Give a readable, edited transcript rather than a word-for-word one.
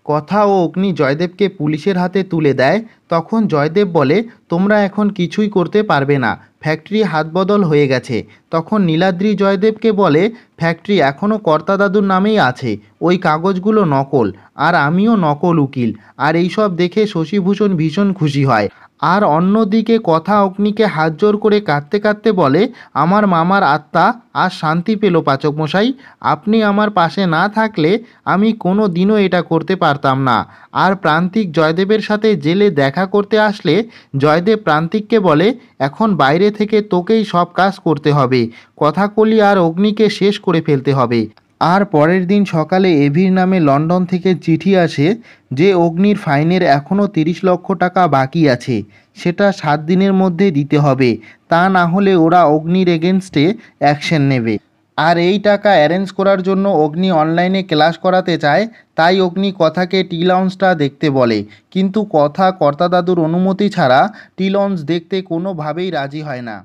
কথা ও অগ্নি জয়দেবকে পুলিশের হাতে তুলে দেয়। তখন জয়দেব বলে, তোমরা এখন কিছুই করতে পারবে না, ফ্যাক্টরি হাতবদল হয়ে গেছে। তখন নীলাদ্রি জয়দেবকে বলে, ফ্যাক্টরি এখনও কর্তা দাদুর নামেই আছে, ওই কাগজগুলো নকল, আর আমিও নকল উকিল। আর এইসব দেখে শশীভূষণ ভীষণ খুশি হয়। আর অন্যদিকে কথা অগ্নিকে হাত জোর করে কাঁদতে কাঁদতে বলে, আমার মামার আত্মা আজ শান্তি পেল পাচক মশাই। আপনি আমার পাশে না থাকলে আমি কোনো দিনও এটা করতে পারতাম না। আর প্রান্তিক জয়দেবের সাথে জেলে দেখা করতে আসলে জয়দেব প্রান্তিককে বলে, এখন বাইরে থেকে তোকেই সব কাজ করতে হবে, কথাকলি আর অগ্নিকে শেষ করে ফেলতে হবে। আর পরের দিন সকালে এভির নামে লন্ডন থেকে চিঠি আসে যে অগ্নির ফাইনের এখনও 30 লক্ষ টাকা বাকি আছে, সেটা 7 দিনের মধ্যে দিতে হবে, তা না হলে ওরা অগ্নির এগেনস্টে অ্যাকশন নেবে। আর এই টাকা অ্যারেঞ্জ করার জন্য অগ্নি অনলাইনে ক্লাস করাতে চায়, তাই অগ্নি কথাকে টি লঞ্চটা দেখতে বলে। কিন্তু কথা কর্তা দাদুর অনুমতি ছাড়া টি লঞ্চ দেখতে কোনোভাবেই রাজি হয় না।